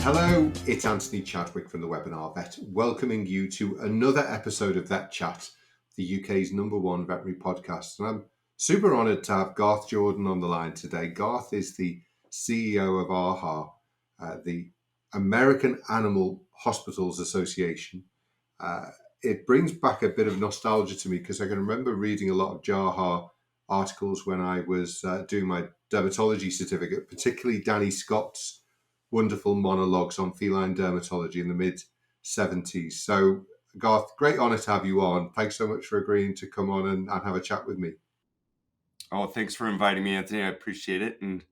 Hello, it's Anthony Chadwick from the Webinar Vet, welcoming you to another episode of VETchat, the UK's #1 veterinary podcast. And I'm super honoured to have Garth Jordan on the line today. Garth is the CEO of AHAA, the American Animal Hospitals Association. It brings back a bit of nostalgia to me because I can remember reading a lot of JAHA articles when I was doing my dermatology certificate, particularly Danny Scott's wonderful monologues on feline dermatology in the mid-70s. So, Garth, great honour to have you on. Thanks so much for agreeing to come on and have a chat with me. Oh, thanks for inviting me, Anthony. I appreciate it. And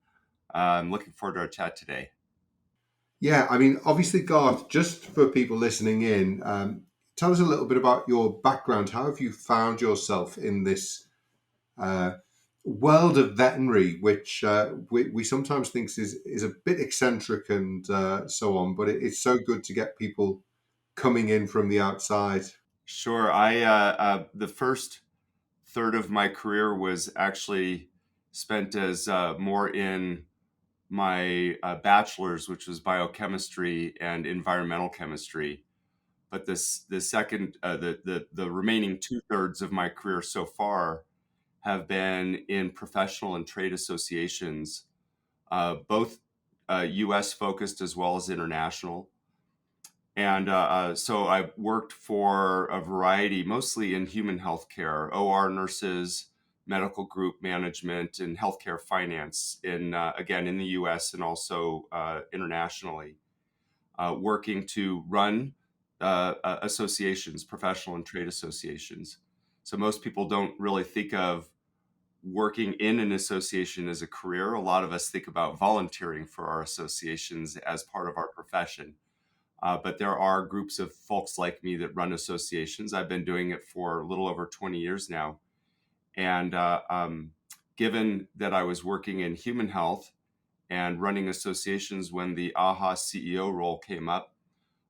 I'm looking forward to our chat today. Yeah, I mean, obviously, Garth, just for people listening in, tell us a little bit about your background. How have you found yourself in this world of veterinary, which we sometimes think is a bit eccentric and so on, but it's so good to get people coming in from the outside. Sure. The first third of my career was actually spent as more in my bachelor's, which was biochemistry and environmental chemistry. But the remaining 2/3 of my career so far have been in professional and trade associations, both U.S. focused as well as international. And so I worked for a variety, mostly in human healthcare, OR nurses, medical group management, and healthcare finance again, in the US and also internationally, working to run associations, professional and trade associations. So most people don't really think of working in an association as a career. A lot of us think about volunteering for our associations as part of our profession. But there are groups of folks like me that run associations. I've been doing it for a little over 20 years now. And given that I was working in human health and running associations when the AHA CEO role came up,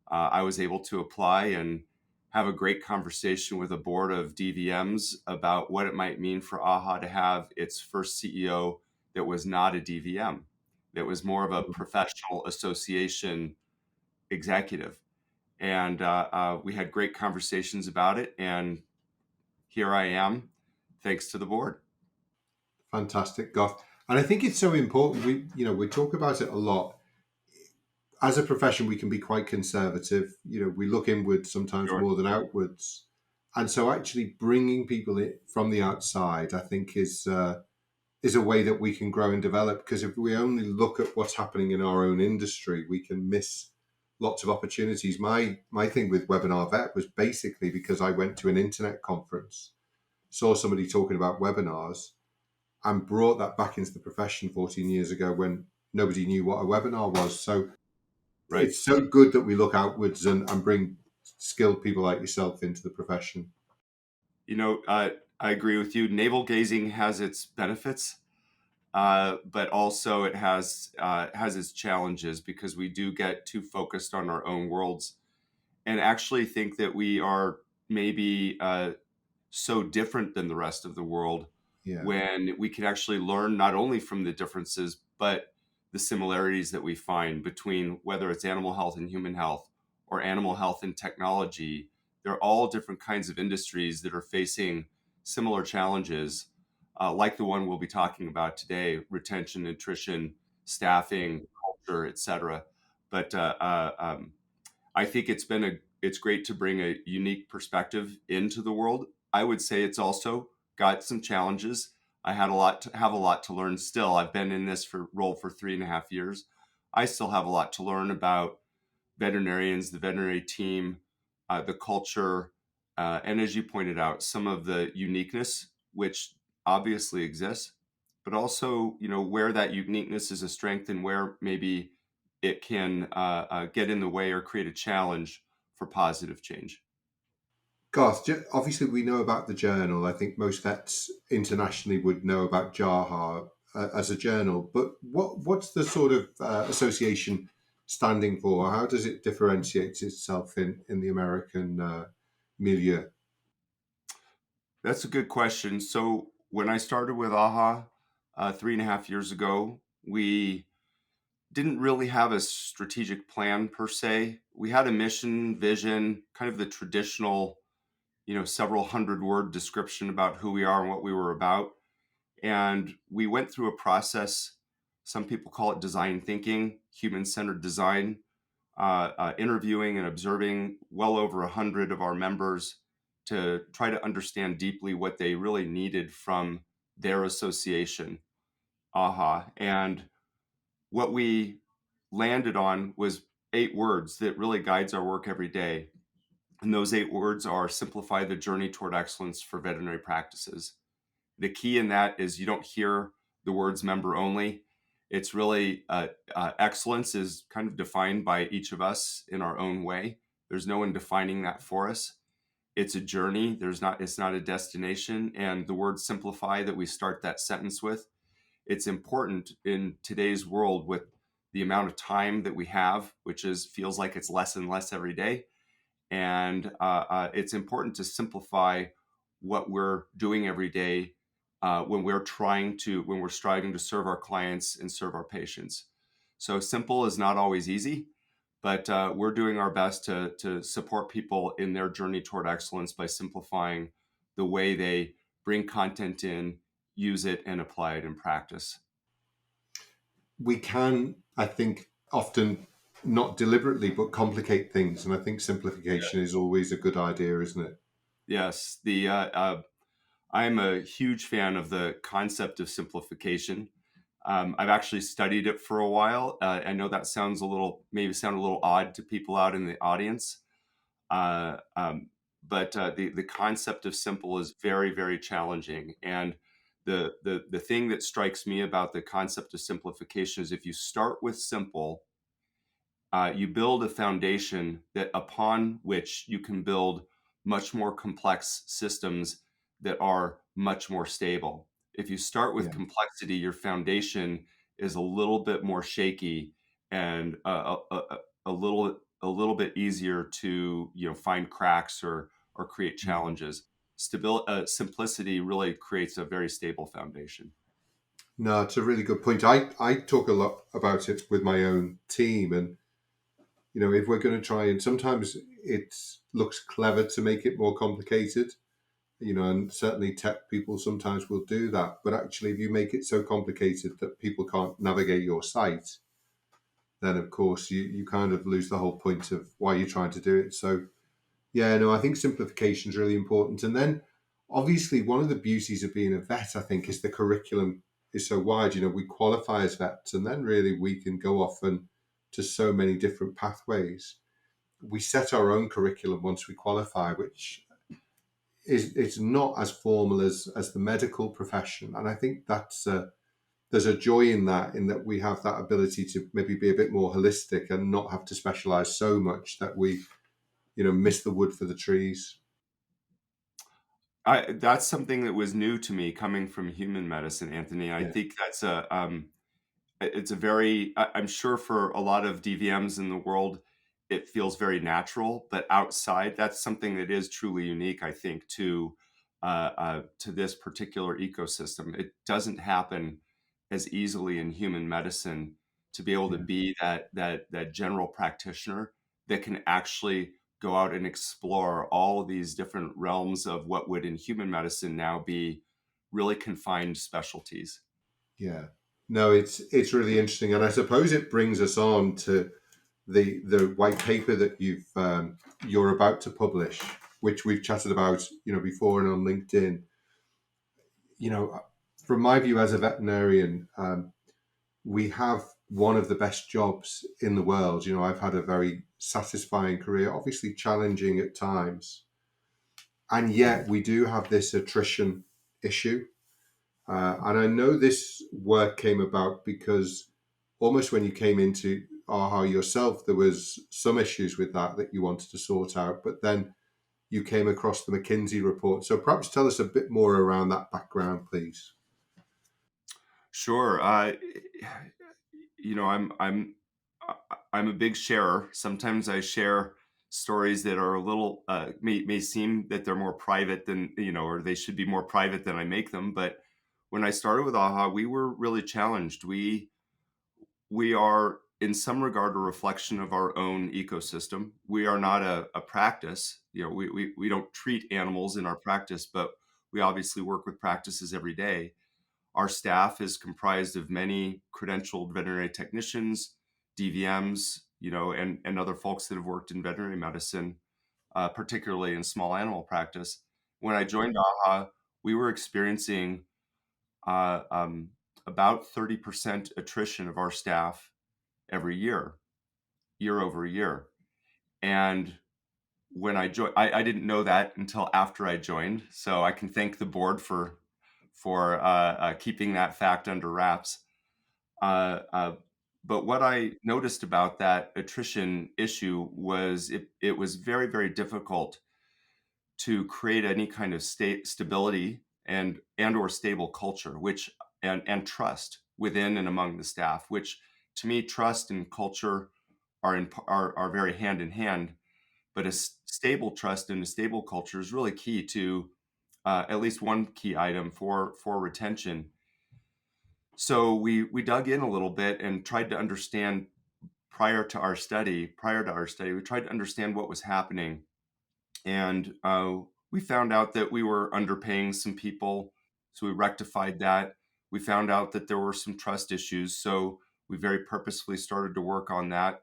I was able to apply and have a great conversation with a board of DVMs about what it might mean for AHA to have its first CEO that was not a DVM, that was more of a professional association executive. And we had great conversations about it. And here I am, thanks to the board. Fantastic, Garth. And I think it's so important. We talk about it a lot. As a profession, we can be quite conservative. We look inwards sometimes Sure. more than outwards. And so actually bringing people in from the outside, I think, is a way that we can grow and develop. Because if we only look at what's happening in our own industry, we can miss lots of opportunities. My thing with Webinar Vet was basically because I went to an internet conference, saw somebody talking about webinars, and brought that back into the profession 14 years ago when nobody knew what a webinar was. So Right. it's so good that we look outwards and bring skilled people like yourself into the profession. I agree with you. Navel gazing has its benefits, but also it has its challenges because we do get too focused on our own worlds and actually think that we are maybe so different than the rest of the world, Yeah. when we can actually learn not only from the differences, but the similarities that we find between whether it's animal health and human health or animal health and technology. They're all different kinds of industries that are facing similar challenges, like the one we'll be talking about today: retention, attrition, staffing, culture, etc. But I think it's great to bring a unique perspective into the world. I would say it's also got some challenges. I have a lot to learn still. I've been in this role for 3.5 years. I still have a lot to learn about veterinarians, the veterinary team, the culture, and as you pointed out, some of the uniqueness which obviously exists, but also where that uniqueness is a strength and where maybe it can get in the way or create a challenge for positive change. Garth, obviously we know about the journal. I think most vets internationally would know about JAHA as a journal, but what's the sort of association standing for? How does it differentiate itself in the American milieu? That's a good question. So when I started with AHA 3.5 years ago, we didn't really have a strategic plan per se. We had a mission, vision, kind of the traditional, several hundred word description about who we are and what we were about. And we went through a process. Some people call it design thinking, human centered design, interviewing and observing well over 100 of our members to try to understand deeply what they really needed from their association, AHA. And what we landed on was 8 words that really guides our work every day. And those 8 words are simplify the journey toward excellence for veterinary practices. The key in that is you don't hear the words member only. It's really excellence is kind of defined by each of us in our own way. There's no one defining that for us. It's a journey. It's not a destination. And the word simplify that we start that sentence with, it's important in today's world with the amount of time that we have, which feels like it's less and less every day. And it's important to simplify what we're doing every day when we're striving to serve our clients and serve our patients. So simple is not always easy, but we're doing our best to support people in their journey toward excellence by simplifying the way they bring content in, use it, and apply it in practice. We can, I think, often not deliberately, but complicate things. And I think simplification is always a good idea, isn't it? Yes, I'm a huge fan of the concept of simplification. I've actually studied it for a while. I know that maybe sound a little odd to people out in the audience, uh, um, but the concept of simple is very, very challenging. And the thing that strikes me about the concept of simplification is if you start with simple, you build a foundation that upon which you can build much more complex systems that are much more stable. If you start with Yeah. complexity, your foundation is a little bit more shaky and a little bit easier to find cracks or create Mm. challenges. Simplicity really creates a very stable foundation. No, it's a really good point. I talk a lot about it with my own team. And, if we're going to try, and sometimes it looks clever to make it more complicated, and certainly tech people sometimes will do that. But actually, if you make it so complicated that people can't navigate your site, then of course you kind of lose the whole point of why you're trying to do it. So, yeah, no, I think simplification is really important. And then obviously, one of the beauties of being a vet, I think, is the curriculum is so wide. We qualify as vets, and then really we can go off and to so many different pathways. We set our own curriculum once we qualify, which is it's not as formal as the medical profession, and I think there's a joy in that we have that ability to maybe be a bit more holistic and not have to specialize so much that we miss the wood for the trees. That's something that was new to me coming from human medicine, Anthony. I Yeah, think it's a very, I'm sure for a lot of DVMs in the world, it feels very natural, but outside, that's something that is truly unique, I think, to this particular ecosystem. It doesn't happen as easily in human medicine to be able to yeah, be that general practitioner that can actually go out and explore all of these different realms of what would in human medicine now be really confined specialties. yeah. No, it's really interesting, and I suppose it brings us on to the white paper that you're about to publish, which we've chatted about, before and on LinkedIn. You know, from my view as a veterinarian, we have one of the best jobs in the world. I've had a very satisfying career, obviously challenging at times, and yet we do have this attrition issue. And I know this work came about because almost when you came into AHA yourself, there was some issues with that you wanted to sort out, but then you came across the McKinsey report. So perhaps tell us a bit more around that background, please. Sure. You know, I'm a big sharer. Sometimes I share stories that are a little may seem that they're more private than or they should be more private than I make them. But when I started with AHA, we were really challenged. We are in some regard, a reflection of our own ecosystem. We are not a practice. We don't treat animals in our practice, but we obviously work with practices every day. Our staff is comprised of many credentialed veterinary technicians, DVMs, and other folks that have worked in veterinary medicine, particularly in small animal practice. When I joined AHA, we were experiencing uh, um, about 30% attrition of our staff every year over year. And when I joined, I didn't know that until after I joined. So I can thank the board for keeping that fact under wraps. Uh, uh, but what I noticed about that attrition issue was it was very, very difficult to create any kind of stability and or stable culture, which and trust within and among the staff. Which to me, trust and culture are very hand in hand. But a stable trust and a stable culture is really key to at least one key item for retention. So we dug in a little bit and tried to understand prior to our study, we tried to understand what was happening. And we found out that we were underpaying some people. So we rectified that. We found out that there were some trust issues. So we very purposefully started to work on that.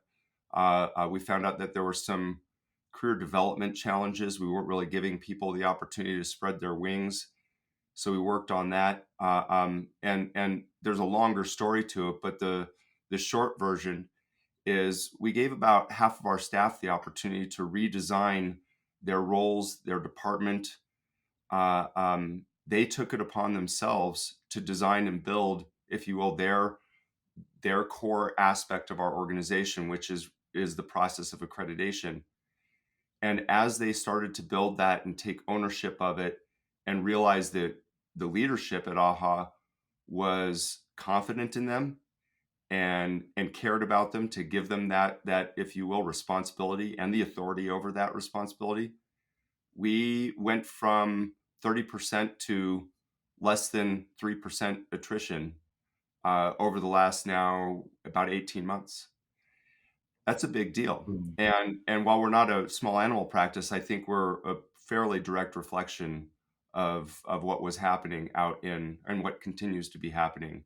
We found out that there were some career development challenges. We weren't really giving people the opportunity to spread their wings. So we worked on that. And there's a longer story to it, but the short version is we gave about half of our staff the opportunity to redesign their roles, their department. They took it upon themselves to design and build, if you will, their core aspect of our organization, which is the process of accreditation. And as they started to build that and take ownership of it and realize that the leadership at AHA was confident in them and cared about them to give them that if you will responsibility and the authority over that responsibility, we went from 30% to less than 3% attrition over the last now about 18 months. That's a big deal. Mm. And while we're not a small animal practice, I think we're a fairly direct reflection of what was happening out in and what continues to be happening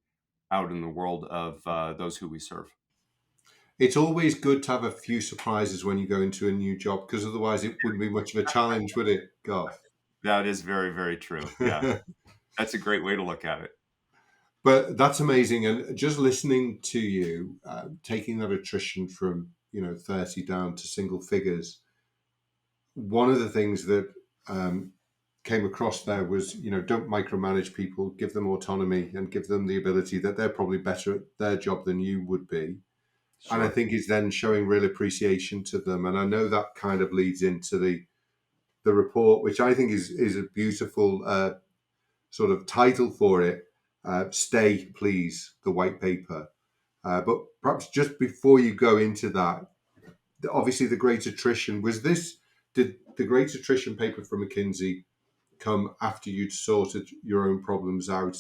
out in the world of those who we serve. It's always good to have a few surprises when you go into a new job, because otherwise it wouldn't be much of a challenge, would it, Garth? That is very, very true. Yeah, that's a great way to look at it. But that's amazing. And just listening to you, taking that attrition from 30 down to single figures, one of the things that um, came across there was, don't micromanage people, give them autonomy and give them the ability that they're probably better at their job than you would be. And I Sure. think it's then showing real appreciation to them. And I know that kind of leads into the report, which I think is a beautiful sort of title for it. Stay, please, the white paper. But perhaps just before you go into that, obviously the Great Attrition, did the Great Attrition paper from McKinsey come after you'd sorted your own problems out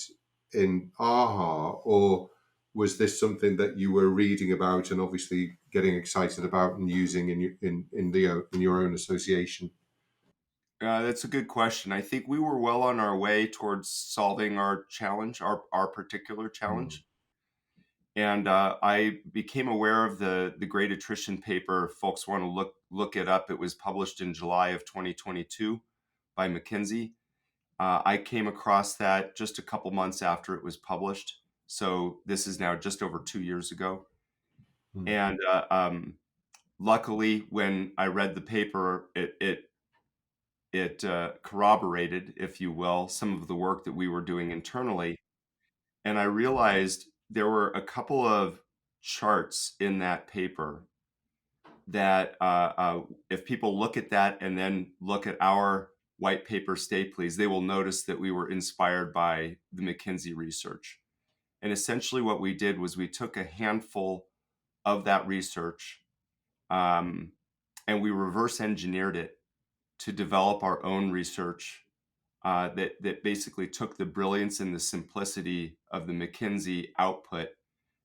in AHA, or was this something that you were reading about and obviously getting excited about and using in your own association? That's a good question. I think we were well on our way towards solving our challenge, our particular Hmm. challenge. And I became aware of the Great Attrition paper. If folks want to look it up. It was published in July of 2022 by McKinsey. I came across that just a couple months after it was published. So this is now just over 2 years ago. Hmm. And luckily, when I read the paper, it corroborated, if you will, some of the work that we were doing internally. And I realized there were a couple of charts in that paper that, if people look at that and then look at our white paper, Stay Please, they will notice that we were inspired by the McKinsey research. And essentially, what we did was we took a handful of that research, um, and we reverse engineered it to develop our own research that basically took the brilliance and the simplicity of the McKinsey output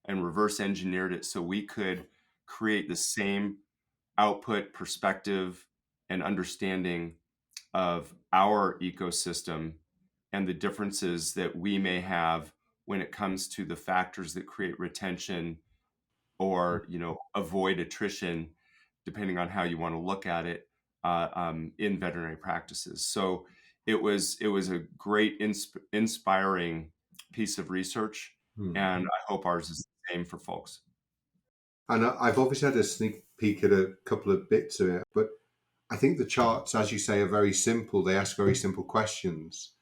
and reverse engineered it so we could create the same output, perspective, and understanding of our ecosystem and the differences that we may have when it comes to the factors that create retention or avoid attrition, depending on how you want to look at it, in veterinary practices. So it was a great inspiring piece of research, Hmm. and I hope ours is the same for folks. And I've obviously had a sneak peek at a couple of bits of it, but I think the charts, as you say, are very simple. They ask very simple questions,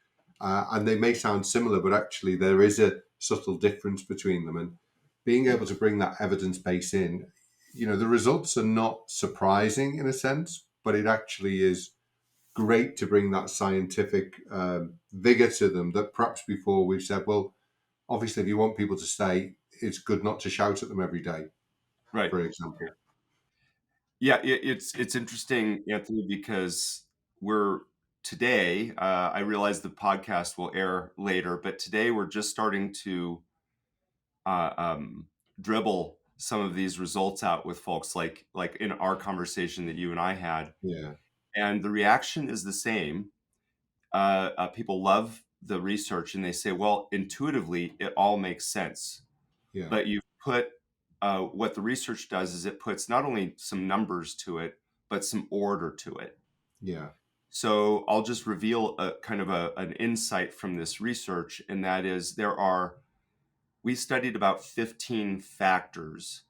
and they may sound similar, but actually there is a subtle difference between them. And being able to bring that evidence base in, the results are not surprising in a sense, but it actually is great to bring that scientific vigor to them. That perhaps before we've said, well, obviously, if you want people to stay, it's good not to shout at them every day, Right. for example. Yeah, it's interesting, Anthony, because we're today. I realize the podcast will air later, but today we're just starting to uh, um, dribble some of these results out with folks, like in our conversation that you and I had, Yeah, and the reaction is the same. People love the research, and they say, "Well, intuitively, it all makes sense." yeah, But you've put what the research does is it puts not only some numbers to it, but some order to it. yeah, So I'll just reveal a kind of an insight from this research, and that is we studied about 15 factors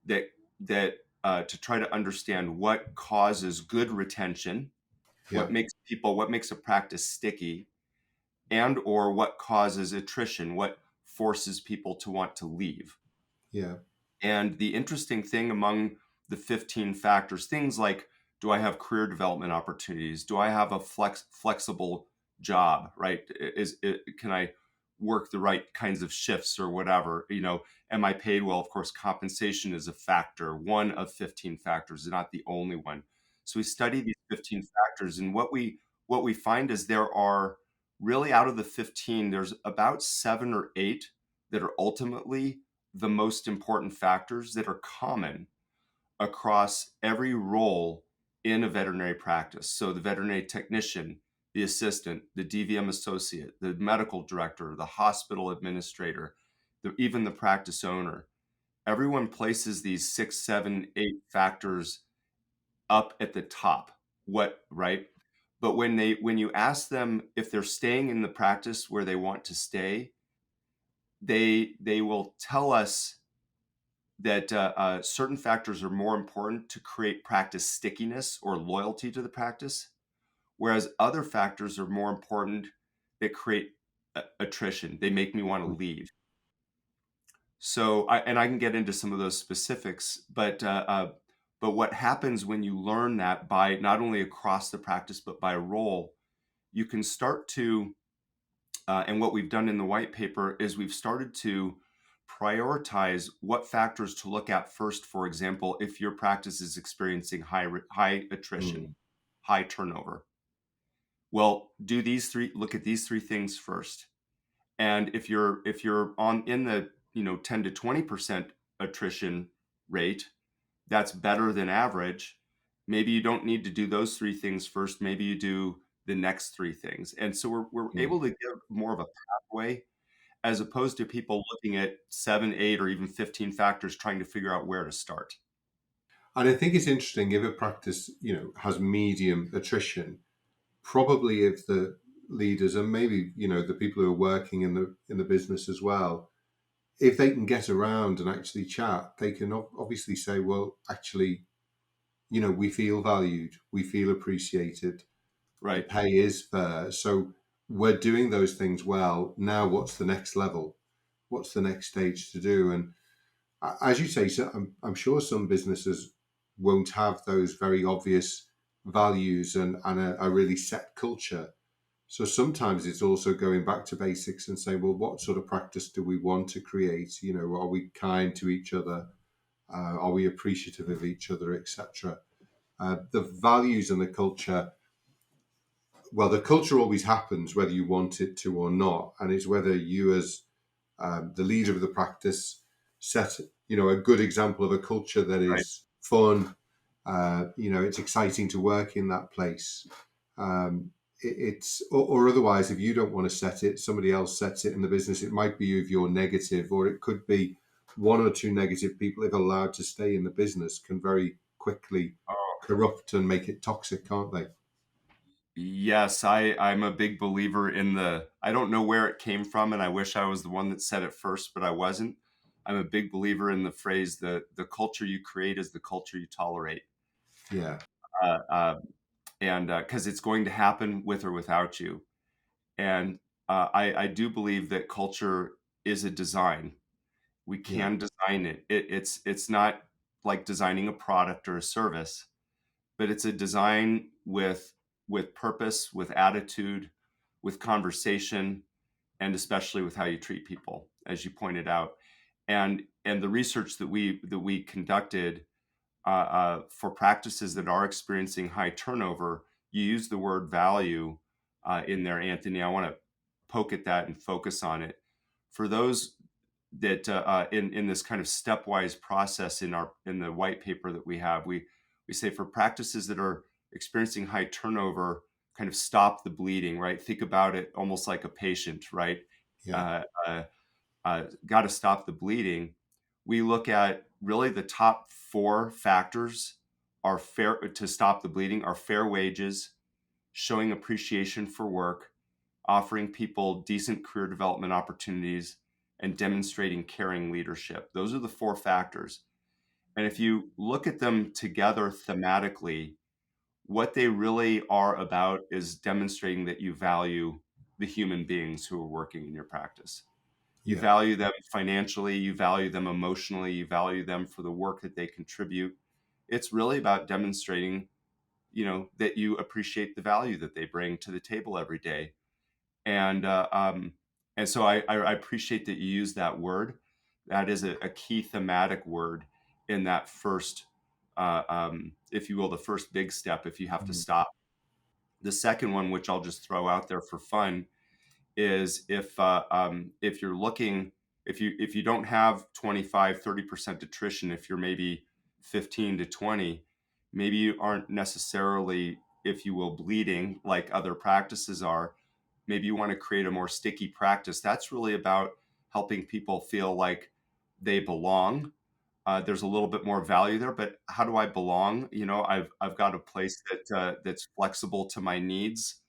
that to try to understand what causes good retention, yeah, what makes a practice sticky, and or what causes attrition, what forces people to want to leave. yeah, And the interesting thing among the 15 factors, things like, do I have career development opportunities? Do I have a flexible job, right? Can I work the right kinds of shifts or whatever? Am I paid well? Of course, compensation is a factor, one of 15 factors, not the only one. So we study these 15 factors, and what we find is there are really, out of the 15, there's about 7 or 8 that are ultimately the most important factors that are common across every role in a veterinary practice. So the veterinary technician, the assistant, the DVM associate, the medical director, the hospital administrator, even the practice owner. Everyone places these 6, 7, 8 factors up at the top. Right? But when you ask them if they're staying in the practice where they want to stay, they will tell us that certain factors are more important to create practice stickiness or loyalty to the practice, whereas other factors are more important that create attrition. They make me want to leave. So, I can get into some of those specifics, but what happens when you learn that by not only across the practice but by role, you can start to and what we've done in the white paper is we've started to prioritize what factors to look at first. For example, if your practice is experiencing high attrition, mm, high turnover, well, look at these three things first. And if you're on in the 10 to 20% attrition rate, that's better than average. Maybe you don't need to do those three things first. Maybe you do the next three things. And so we're mm. able to give more of a pathway as opposed to people looking at 7, 8, or even 15 factors trying to figure out where to start. And I think it's interesting if a practice, has medium attrition, probably if the leaders and maybe, the people who are working in the business as well, if they can get around and actually chat, they can obviously say, well, actually, we feel valued, we feel appreciated, the Right. pay is fair. So we're doing those things well. Now, what's the next level? What's the next stage to do? And as you say, so I'm sure some businesses won't have those very obvious values and a really set culture. So sometimes it's also going back to basics and saying, well, what sort of practice do we want to create? Are we kind to each other? Are we appreciative of each other, etc.? The values and the culture, well, the culture always happens whether you want it to or not. And it's whether you, as the leader of the practice, set, a good example of a culture that Right. is fun. It's exciting to work in that place. It's or otherwise, if you don't want to set it, somebody else sets it in the business. It might be if you're negative, or it could be one or two negative people, if allowed to stay in the business, can very quickly corrupt and make it toxic, can't they? Yes, I'm a big believer in the I don't know where it came from, and I wish I was the one that said it first, but I wasn't. I'm a big believer in the phrase the culture you create is the culture you tolerate. Yeah, Uh, uh, and because it's going to happen with or without you. And I do believe that culture is a design. We yeah, can design it. It's not like designing a product or a service, but it's a design with purpose, with attitude, with conversation, and especially with how you treat people, as you pointed out. And the research that we conducted for practices that are experiencing high turnover, you use the word value in there, Anthony. I want to poke at that and focus on it. For those that in this kind of stepwise process in the white paper that we say for practices that are experiencing high turnover, kind of stop the bleeding, right? Think about it almost like a patient, right? yeah, Uh, Got to stop the bleeding. We look at really the top four factors are fair to stop the bleeding are fair wages, showing appreciation for work, offering people decent career development opportunities, and demonstrating caring leadership. Those are the four factors. And if you look at them together thematically, what they really are about is demonstrating that you value the human beings who are working in your practice. You yeah. value them financially, you value them emotionally, you value them for the work that they contribute. It's really about demonstrating, that you appreciate the value that they bring to the table every day. And and so I appreciate that you use that word. That is a key thematic word in that first, if you will, the first big step. If you have to Mm. stop, the second one, which I'll just throw out there for fun, is if you're looking if you don't have 25-30% attrition, if you're maybe 15 to 20, maybe you aren't necessarily, if you will, bleeding like other practices are. Maybe you want to create a more sticky practice. That's really about helping people feel like they belong. There's a little bit more value there, but how do I belong? I've got a place that's flexible to my needs.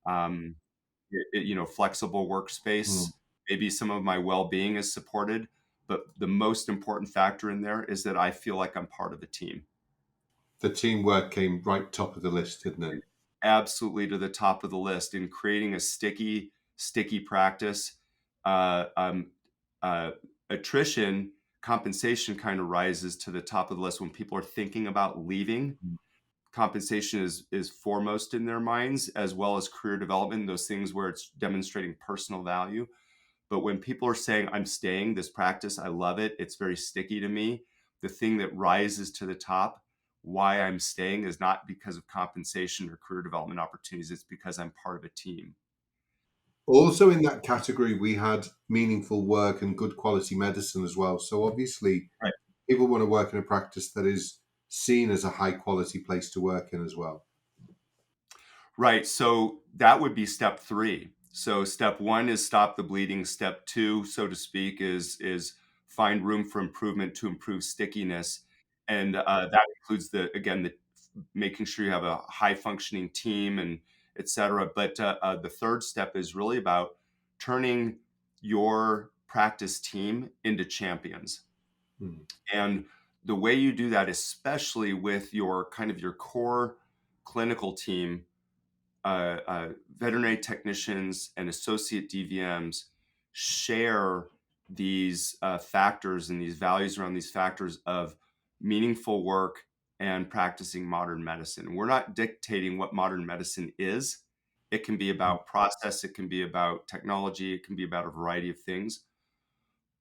um, Flexible Mm. workspace. Maybe some of my well-being is supported, but the most important factor in there is that I feel like I'm part of a team. The teamwork came right top of the list, didn't it? Absolutely to the top of the list in creating a sticky practice. Uh, um, uh, Attrition compensation kind of rises to the top of the list when people are thinking about leaving. Mm. Compensation is foremost in their minds, as well as career development, those things where it's demonstrating personal value. But when people are saying, I'm staying, this practice, I love it, it's very sticky to me, the thing that rises to the top, why I'm staying, is not because of compensation or career development opportunities, it's because I'm part of a team. Also, in that category, we had meaningful work and good quality medicine as well. So, obviously, Right. people want to work in a practice that is seen as a high quality place to work in as well. Right. So that would be step three. So step one is stop the bleeding. Step two, so to speak, is find room for improvement to improve stickiness, and that includes the making sure you have a high functioning team and et cetera. But the third step is really about turning your practice team into champions. Mm. And the way you do that, especially with your kind of your core clinical team, veterinary technicians and associate DVMs share these factors and these values around these factors of meaningful work and practicing modern medicine. We're not dictating what modern medicine is. It can be Mm. about process, it can be about technology, it can be about a variety of things.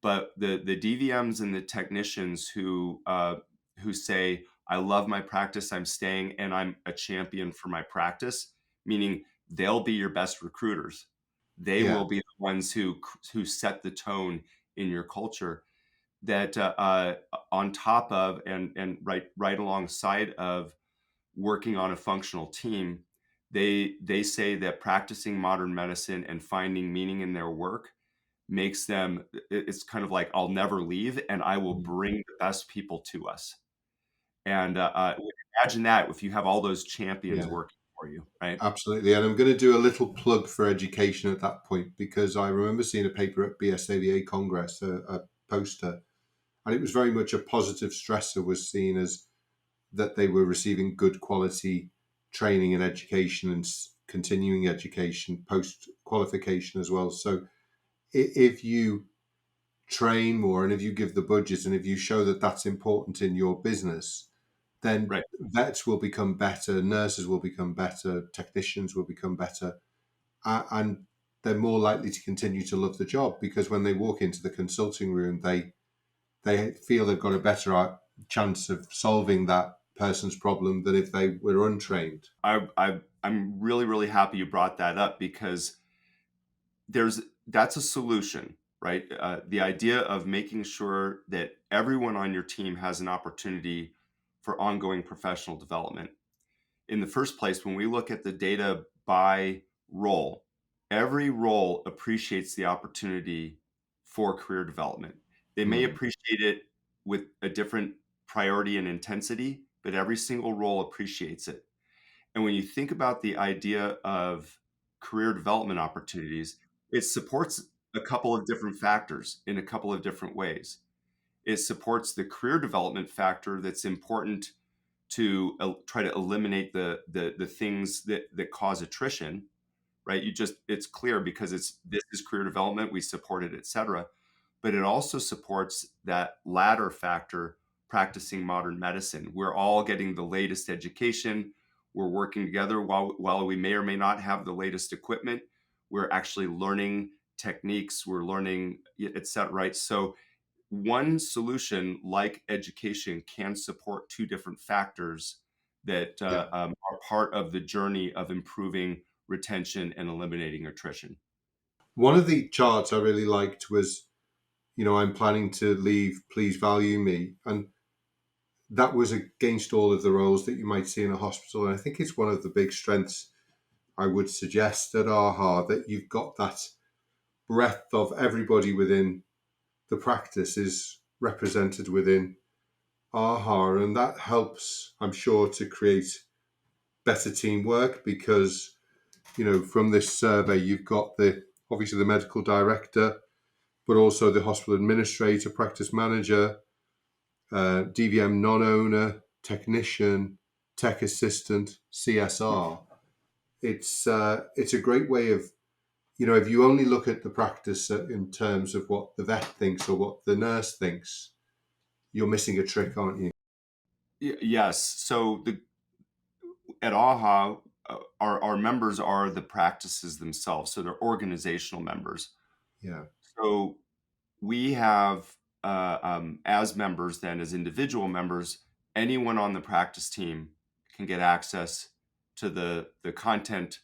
But the DVMs and the technicians who say, "I love my practice, I'm staying, and I'm a champion for my practice," meaning they'll be your best recruiters. They Yeah. will be the ones who set the tone in your culture. that on top of and right alongside of working on a functional team, they say that practicing modern medicine and finding meaning in their work makes them it's kind of like I'll never leave and I will Mm. bring the best people to us. And imagine that if you have all those champions Yeah, working for you, right? absolutely. And I'm going to do a little plug for education at that point because I remember seeing a paper at BSAVA Congress, a poster, and it was very much a positive stressor was seen as that they were receiving good quality training and education and continuing education post qualification as well. So if you train more and if you give the budget and if you show that that's important in your business, then Right. vets will become better, nurses will become better, technicians will become better, and they're more likely to continue to love the job because when they walk into the consulting room, they feel they've got a better chance of solving that person's problem than if they were untrained. I'm really happy you brought that up because that's a solution, right? The idea of making sure that everyone on your team has an opportunity for ongoing professional development. In the first place, when we look at the data by role, every role appreciates the opportunity for career development. They may Mm, appreciate it with a different priority and intensity, but every single role appreciates it. And when you think about the idea of career development opportunities, it supports a couple of different factors in a couple of different ways. It supports the career development factor that's important to try to eliminate the things that cause attrition, right? It's clear because this is career development, we support it, et cetera. But it also supports that latter factor, practicing modern medicine. We're all getting the latest education. We're working together while we may or may not have the latest equipment. We're actually learning techniques. We're learning, et cetera, right? So one solution like education can support two different factors that yeah. are part of the journey of improving retention and eliminating attrition. One of the charts I really liked was, I'm planning to leave, please value me. And that was against all of the roles that you might see in a hospital. And I think it's one of the big strengths I would suggest at AHA that you've got that breadth of everybody within the practice is represented within AHA. And that helps, I'm sure, to create better teamwork because, from this survey, you've got obviously the medical director, but also the hospital administrator, practice manager, DVM non-owner, technician, tech assistant, CSR. It's a great way of, if you only look at the practice in terms of what the vet thinks or what the nurse thinks, you're missing a trick, aren't you? Yes. So at AHA, our members are the practices themselves. So they're organizational members. Yeah, So we have, as members, then as individual members, anyone on the practice team can get access to the content,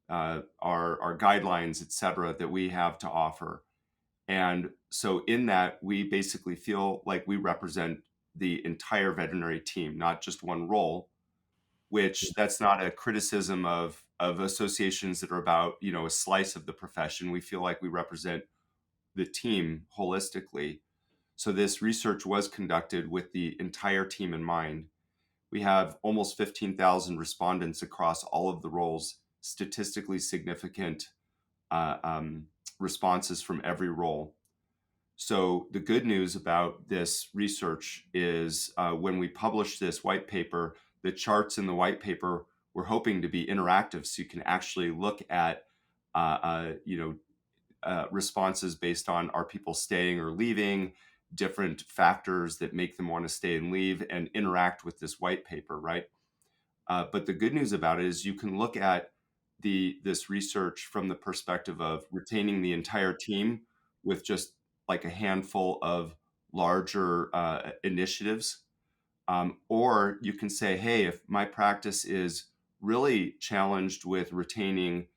our guidelines, et cetera, that we have to offer. And so in that, we basically feel like we represent the entire veterinary team, not just one role, which that's not a criticism of associations that are about, a slice of the profession. We feel like we represent the team holistically. So this research was conducted with the entire team in mind. We have almost 15,000 respondents across all of the roles, statistically significant uh, um, responses from every role. So the good news about this research is when we publish this white paper, the charts in the white paper we're hoping to be interactive, so you can actually look at responses based on are people staying or leaving, different factors that make them want to stay and leave, and interact with this white paper, right? But the good news about it is you can look at this research from the perspective of retaining the entire team with just like a handful of larger initiatives. Or you can say, hey, if my practice is really challenged with retaining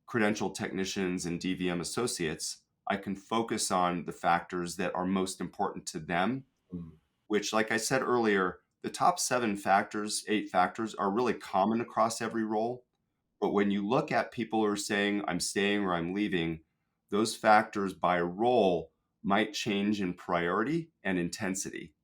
credentialed technicians and DVM associates, I can focus on the factors that are most important to them, Mm. which, like I said earlier, the top 8 factors are really common across every role. But when you look at people who are saying, I'm staying or I'm leaving, those factors by role might change in priority and intensity.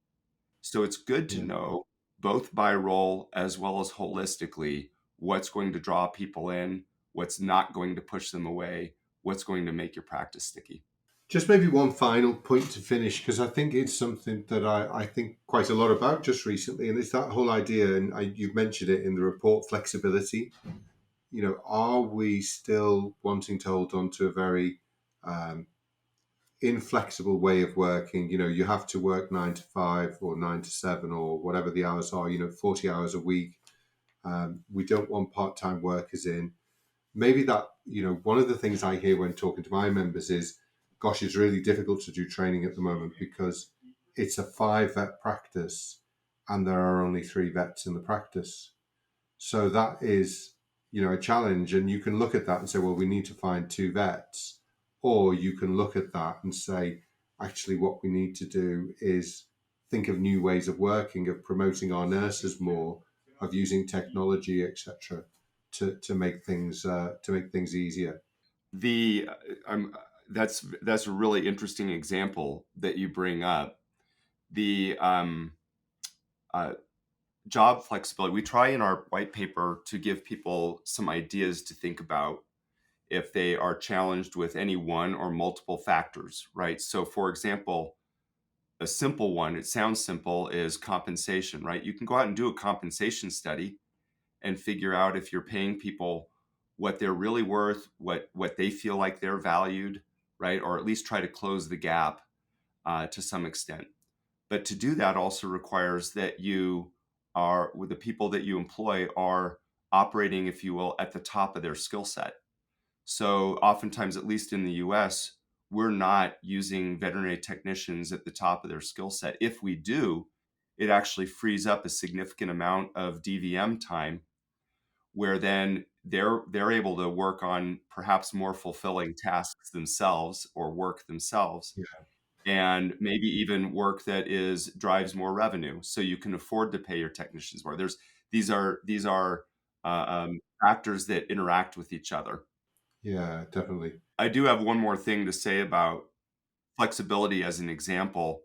So it's good to Yeah. know, both by role as well as holistically, what's going to draw people in, what's not going to push them away, what's going to make your practice sticky. Just maybe one final point to finish, because I think it's something that I think quite a lot about just recently, and it's that whole idea, and you've mentioned it in the report, flexibility. Are we still wanting to hold on to a very um, inflexible way of working? You have to work 9 to 5 or 9 to 7 or whatever the hours are, 40 hours a week. We don't want part-time workers in. Maybe that, one of the things I hear when talking to my members is, gosh, it's really difficult to do training at the moment because it's a 5 vet practice and there are only 3 vets in the practice. So that is, a challenge. And you can look at that and say, well, we need to find 2 vets. Or you can look at that and say, actually, what we need to do is think of new ways of working, of promoting our nurses more, of using technology, etc., to make things easier. The that's a really interesting example that you bring up. The uh, job flexibility. We try in our white paper to give people some ideas to think about if they are challenged with any one or multiple factors, right? So, for example, a simple one, it sounds simple, is compensation, right? You can go out and do a compensation study and figure out if you're paying people what they're really worth, what they feel like they're valued, right? Or at least try to close the gap to some extent. But to do that also requires that you are, with the people that you employ, are operating, if you will, at the top of their skill set. So oftentimes, at least in the US, we're not using veterinary technicians at the top of their skill set. If we do, it actually frees up a significant amount of DVM time where then they're able to work on perhaps more fulfilling tasks themselves or work themselves, Yeah, and maybe even work that is drives more revenue, so you can afford to pay your technicians more. These are factors that interact with each other. yeah, definitely. I do have one more thing to say about flexibility as an example.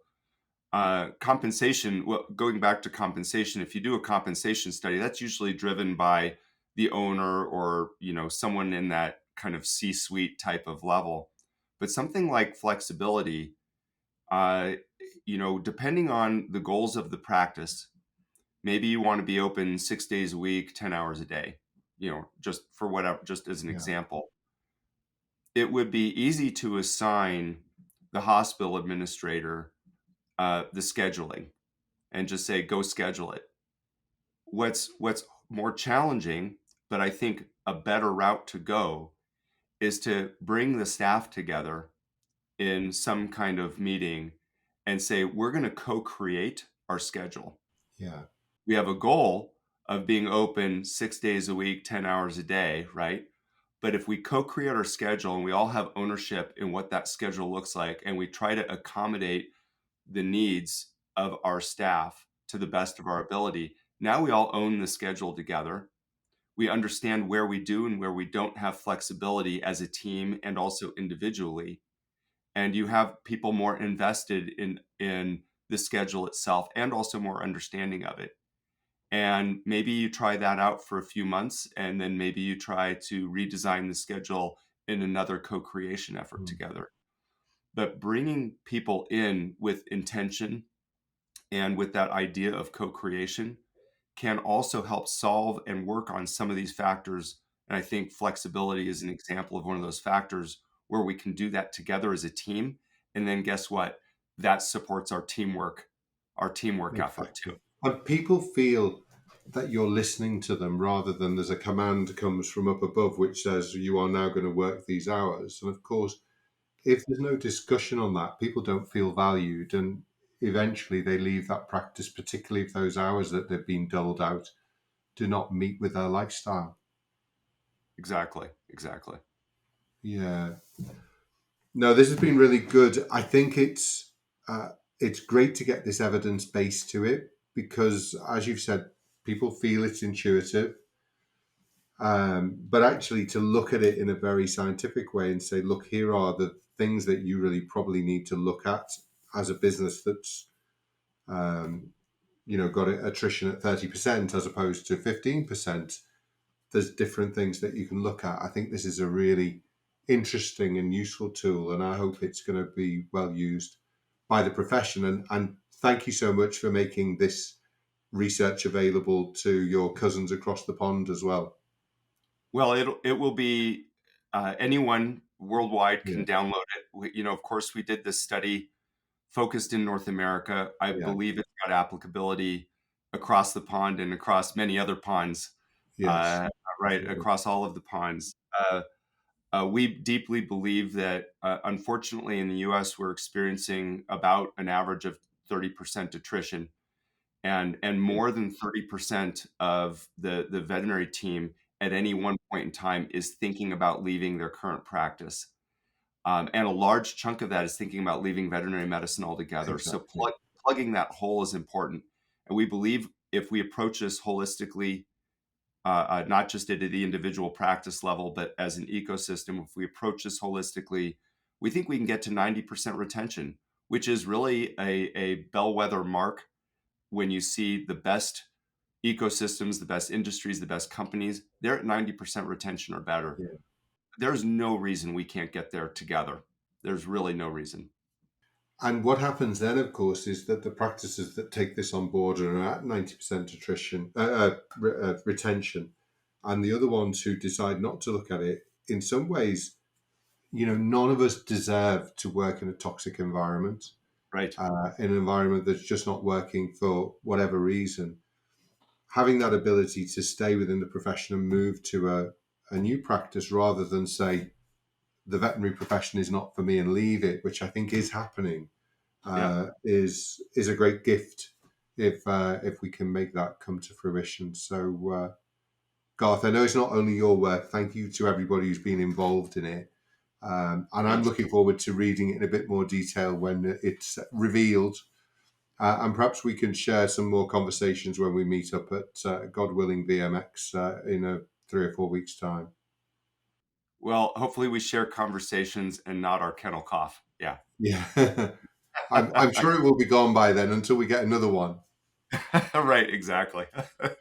Compensation, well, going back to compensation, if you do a compensation study, that's usually driven by the owner or, someone in that kind of C-suite type of level. But something like flexibility, uh, depending on the goals of the practice, maybe you want to be open 6 days a week, 10 hours a day, just for whatever, just as an Yeah, example. It would be easy to assign the hospital administrator the scheduling and just say, go schedule it. What's more challenging, but I think a better route to go, is to bring the staff together in some kind of meeting and say, we're going to co-create our schedule. yeah, We have a goal of being open 6 days a week, 10 hours a day, right? But if we co-create our schedule and we all have ownership in what that schedule looks like, and we try to accommodate the needs of our staff to the best of our ability, now we all own the schedule together. We understand where we do and where we don't have flexibility as a team and also individually. And you have people more invested in the schedule itself and also more understanding of it. And maybe you try that out for a few months, and then maybe you try to redesign the schedule in another co-creation effort mm, together. But bringing people in with intention and with that idea of co-creation can also help solve and work on some of these factors. And I think flexibility is an example of one of those factors where we can do that together as a team. And then guess what? That supports our teamwork effort too. exactly. And people feel that you're listening to them rather than there's a command comes from up above which says you are now going to work these hours. And of course, if there's no discussion on that, people don't feel valued, and eventually they leave that practice, particularly if those hours that they've been doled out do not meet with their lifestyle. Exactly. Exactly. Yeah. No, this has been really good. I think it's great to get this evidence base to it because, as you've said, people feel it's intuitive. But actually, to look at it in a very scientific way and say, look, here are the things that you really probably need to look at as a business that's, um, got attrition at 30% as opposed to 15%. There's different things that you can look at. I think this is a really interesting and useful tool, and I hope it's going to be well used by the profession. And thank you so much for making this research available to your cousins across the pond as well. Well, it will be anyone worldwide Yeah, can download it. Of course, we did this study focused in North America. I yeah, believe it's got applicability across the pond and across many other ponds, yes, uh, right definitely. across all of the ponds. We deeply believe that, unfortunately, in the U.S., we're experiencing about an average of 30% attrition, and Yeah, more than 30% of the veterinary team at any one point in time is thinking about leaving their current practice. And a large chunk of that is thinking about leaving veterinary medicine altogether. So exactly. plugging that hole is important. And we believe if we approach this holistically, not just at the individual practice level, but as an ecosystem, if we approach this holistically, we think we can get to 90% retention, which is really a bellwether mark when you see the best ecosystems, the best industries, the best companies, they're at 90% retention or better. Yeah. There's no reason we can't get there together. There's really no reason. And what happens then, of course, is that the practices that take this on board and are at 90% retention, and the other ones who decide not to look at it, in some ways, none of us deserve to work in a toxic environment, Right. in an environment that's just not working for whatever reason. Having that ability to stay within the profession and move to a new practice rather than say, the veterinary profession is not for me and leave it, which I think is happening, Yeah. is a great gift if we can make that come to fruition. So, Garth, I know it's not only your work. Thank you to everybody who's been involved in it, and I'm Great. looking forward to reading it in a bit more detail when it's revealed. And perhaps we can share some more conversations when we meet up at God willing VMX in 3 or 4 weeks' time. Well, hopefully we share conversations and not our kennel cough. Yeah. Yeah, I'm sure it will be gone by then until we get another one. Right. Exactly. Thanks,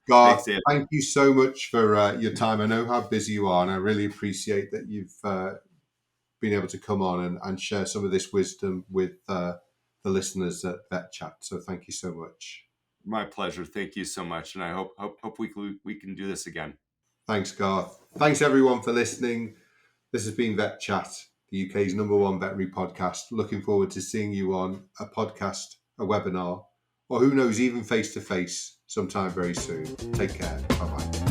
Garth, Dan. thank you so much for your time. I know how busy you are, and I really appreciate that you've been able to come on and share some of this wisdom with the listeners at VetChat. So thank you so much. My pleasure. Thank you so much. And I hope we can do this again. Thanks, Garth. Thanks, everyone, for listening. This has been VetChat, the UK's #1 veterinary podcast. Looking forward to seeing you on a podcast, a webinar, or who knows, even face to face sometime very soon. Take care. Bye bye.